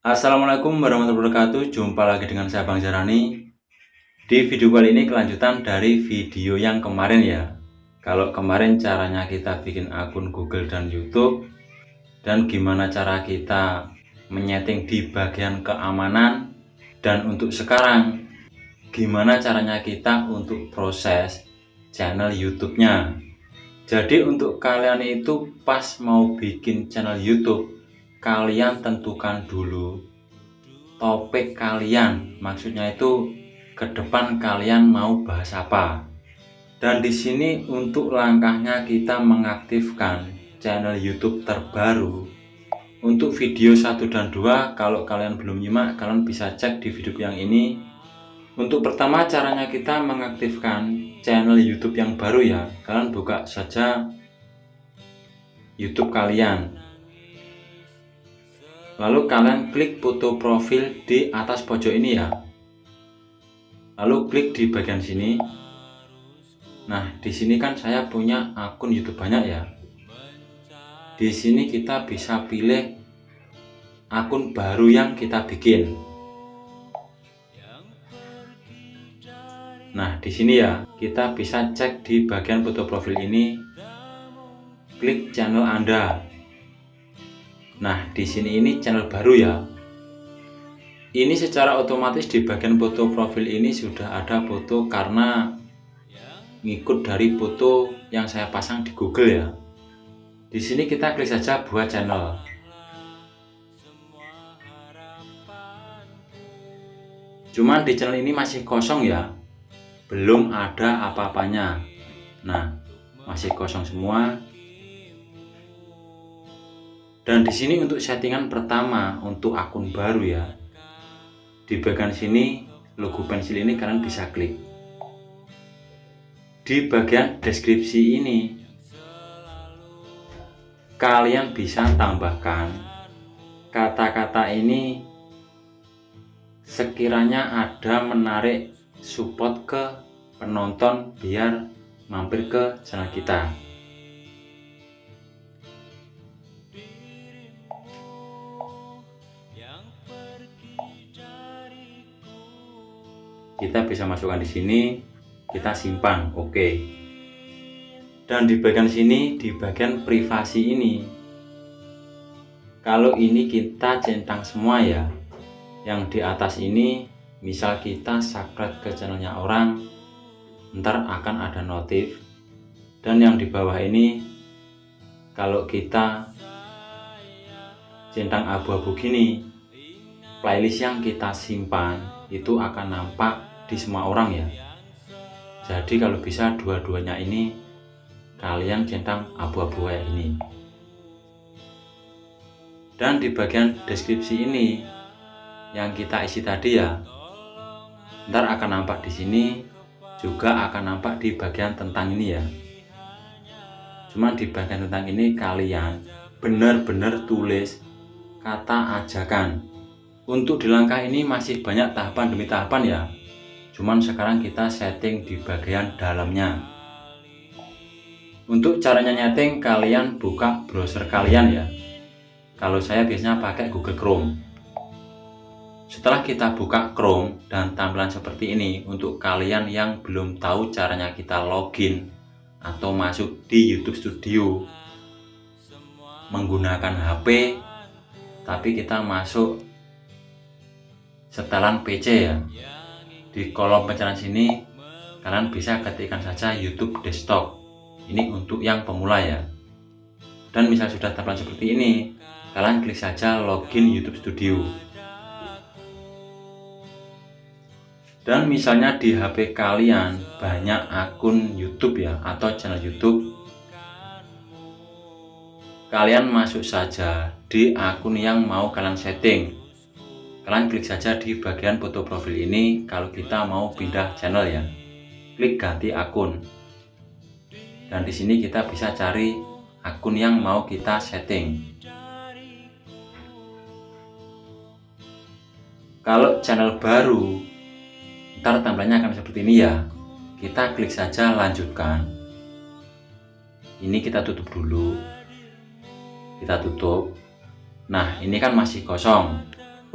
Assalamualaikum warahmatullahi wabarakatuh. Jumpa lagi dengan saya Bang Jarani. Di video kali ini kelanjutan dari video yang kemarin ya. Kalau kemarin caranya kita bikin akun Google dan YouTube, dan gimana cara kita menyeting di bagian keamanan. Dan untuk sekarang, gimana caranya kita untuk proses channel YouTube-nya. Jadi untuk kalian itu pas mau bikin channel YouTube, kalian tentukan dulu topik kalian, maksudnya itu ke depan kalian mau bahas apa. Dan di sini untuk langkahnya kita mengaktifkan channel YouTube terbaru. Untuk video 1 dan 2, kalau kalian belum nyimak, kalian bisa cek di video yang ini. Untuk pertama caranya kita mengaktifkan channel YouTube yang baru ya. Kalian buka saja YouTube kalian. Lalu kalian klik foto profil di atas pojok ini ya. Lalu klik di bagian sini. Nah, di sini kan saya punya akun YouTube banyak ya. Di sini kita bisa pilih akun baru yang kita bikin. Nah, di sini ya, kita bisa cek di bagian foto profil ini. Klik channel Anda. Nah, di sini ini channel baru ya. Ini secara otomatis di bagian foto profil ini sudah ada foto karena ngikut dari foto yang saya pasang di Google ya. Di sini kita klik saja buat channel. Cuman di channel ini masih kosong ya, belum ada apa-apanya. Nah, masih kosong semua. Dan di sini untuk settingan pertama untuk akun baru ya. Di bagian sini logo pensil ini kalian bisa klik. Di bagian deskripsi ini kalian bisa tambahkan kata-kata ini sekiranya ada menarik support ke penonton biar mampir ke channel kita. Kita bisa masukkan di sini, kita simpan, oke. Dan di bagian sini, di bagian privasi ini, kalau ini kita centang semua ya. Yang di atas ini, misal kita subscribe ke channelnya orang, ntar akan ada notif. Dan yang di bawah ini, kalau kita centang abu-abu gini, playlist yang kita simpan itu akan nampak di semua orang ya. Jadi kalau bisa dua-duanya ini kalian centang abu-abu kayak ini. Dan di bagian deskripsi ini yang kita isi tadi ya, ntar akan nampak di sini, juga akan nampak di bagian tentang ini ya. Cuman di bagian tentang ini kalian benar-benar tulis kata ajakan. Untuk di langkah ini masih banyak tahapan demi tahapan ya. Cuman sekarang kita setting di bagian dalamnya. Untuk caranya nyeting, kalian buka browser kalian ya. Kalau saya biasanya pakai Google Chrome. Setelah kita buka Chrome dan tampilan seperti ini, untuk kalian yang belum tahu caranya kita login atau masuk di YouTube Studio menggunakan HP, tapi kita masuk setelan PC ya. Di kolom pencarian sini kalian bisa ketikkan saja YouTube desktop. Ini untuk yang pemula ya. Dan misal sudah tampilan seperti ini, kalian klik saja login YouTube Studio. Dan misalnya di HP kalian banyak akun YouTube ya, atau channel YouTube, kalian masuk saja di akun yang mau kalian setting. Kalian klik saja di bagian foto profil ini kalau kita mau pindah channel ya. Klik ganti akun. Dan di sini kita bisa cari akun yang mau kita setting. Kalau channel baru, ntar tampilannya akan seperti ini ya. Kita klik saja lanjutkan. Ini kita tutup dulu. Kita tutup. Nah, ini kan masih kosong.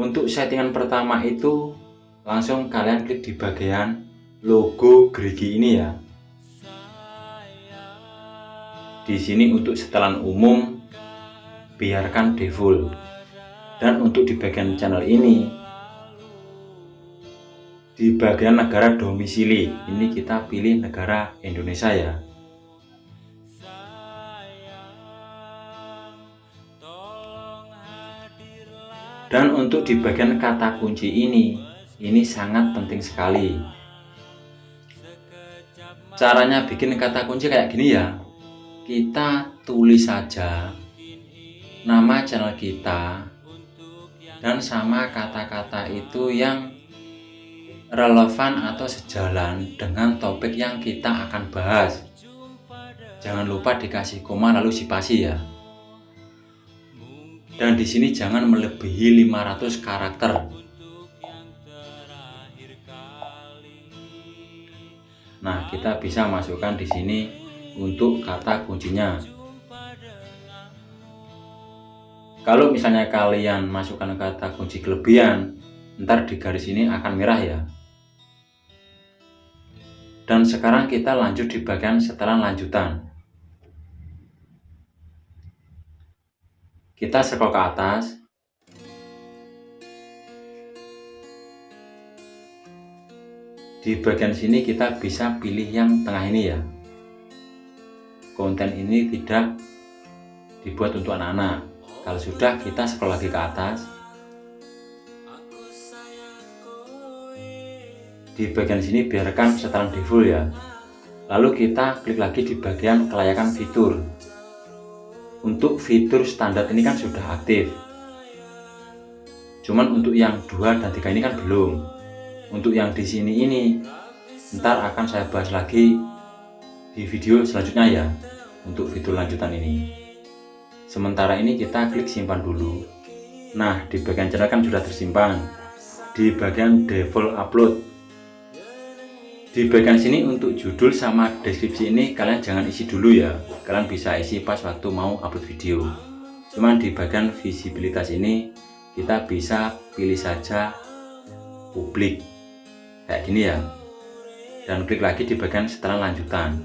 Untuk settingan pertama itu langsung kalian klik di bagian logo gerigi ini ya. Di sini untuk setelan umum biarkan default. Dan untuk di bagian channel ini, di bagian negara domisili, ini kita pilih negara Indonesia ya. Dan untuk di bagian kata kunci ini sangat penting sekali. Caranya bikin kata kunci kayak gini ya. Kita tulis saja nama channel kita dan sama kata-kata itu yang relevan atau sejalan dengan topik yang kita akan bahas. Jangan lupa dikasih koma lalu spasi ya. Dan di sini jangan melebihi 500 karakter. Nah, kita bisa masukkan di sini untuk kata kuncinya. Kalau misalnya kalian masukkan kata kunci kelebihan, ntar di garis ini akan merah ya. Dan sekarang kita lanjut di bagian setelan lanjutan. Kita scroll ke atas. Di bagian sini kita bisa pilih yang tengah ini ya. Konten ini tidak dibuat untuk anak-anak. Kalau sudah, kita scroll lagi ke atas. Di bagian sini biarkan setelan default ya. Lalu kita klik lagi di bagian kelayakan fitur. Untuk fitur standar ini kan sudah aktif. Cuman untuk yang 2 dan 3 ini kan belum. Untuk yang di sini ini ntar akan saya bahas lagi di video selanjutnya ya. Untuk fitur lanjutan ini. Sementara ini kita klik simpan dulu. Nah, di bagian channel kan sudah tersimpan. Di bagian default upload. Di bagian sini untuk judul sama deskripsi ini kalian jangan isi dulu ya. Kalian bisa isi pas waktu mau upload video. Cuman di bagian visibilitas ini kita bisa pilih saja publik. Kayak gini ya. Dan klik lagi di bagian setelan lanjutan.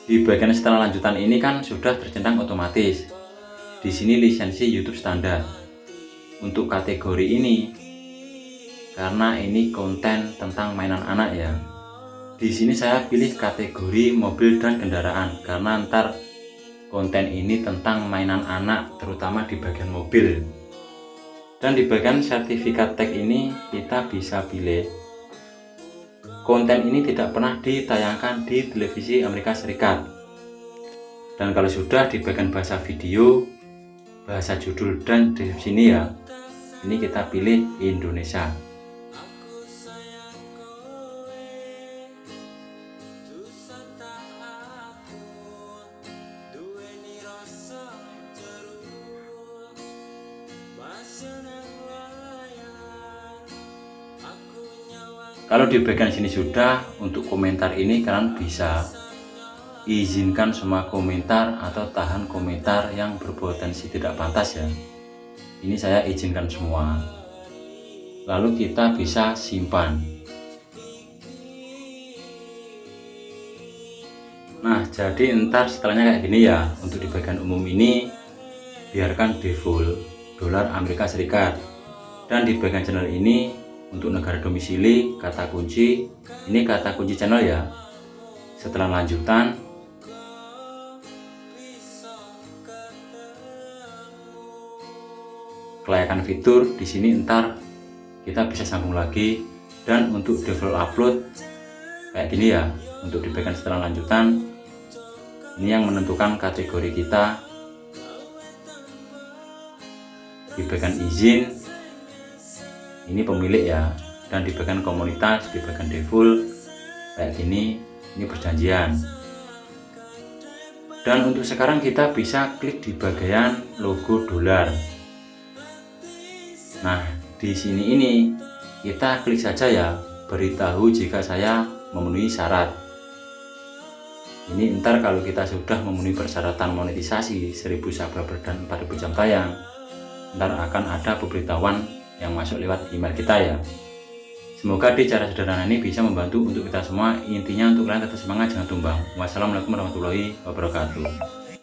Di bagian setelan lanjutan ini kan sudah tercentang otomatis. Di sini lisensi YouTube standar. Untuk kategori ini, karena ini konten tentang mainan anak ya. Di sini saya pilih kategori mobil dan kendaraan karena ntar konten ini tentang mainan anak, terutama di bagian mobil. Dan di bagian sertifikat tag ini kita bisa pilih konten ini tidak pernah ditayangkan di televisi Amerika Serikat. Dan kalau sudah di bagian bahasa video, bahasa judul dan deskripsi ini ya, ini kita pilih Indonesia. Kalau di bagian sini sudah, untuk komentar ini kalian bisa izinkan semua komentar atau tahan komentar yang berpotensi tidak pantas ya. Ini saya izinkan semua. Lalu kita bisa simpan. Nah, jadi entar setelahnya kayak gini ya. Untuk di bagian umum ini biarkan default dolar Amerika Serikat. Dan di bagian channel ini untuk negara domisili, kata kunci, ini kata kunci channel ya. Setelah lanjutan, kelayakan fitur di sini ntar kita bisa sambung lagi. Dan untuk default upload kayak gini ya. Untuk di bagian setelah lanjutan, ini yang menentukan kategori kita. Di bagian izin ini pemilik ya, dan di bagian komunitas, di bagian default kayak gini, ini perjanjian. Dan untuk sekarang kita bisa klik di bagian logo dolar. Nah, di sini ini kita klik saja ya, beritahu jika saya memenuhi syarat. Ini ntar kalau kita sudah memenuhi persyaratan monetisasi 1000 subscriber dan 4000 jam tayang, ntar akan ada pemberitahuan yang masuk lewat email kita ya. Semoga di cara sederhana ini bisa membantu untuk kita semua. Intinya untuk kalian tetap semangat, jangan tumbang. Wassalamualaikum warahmatullahi wabarakatuh.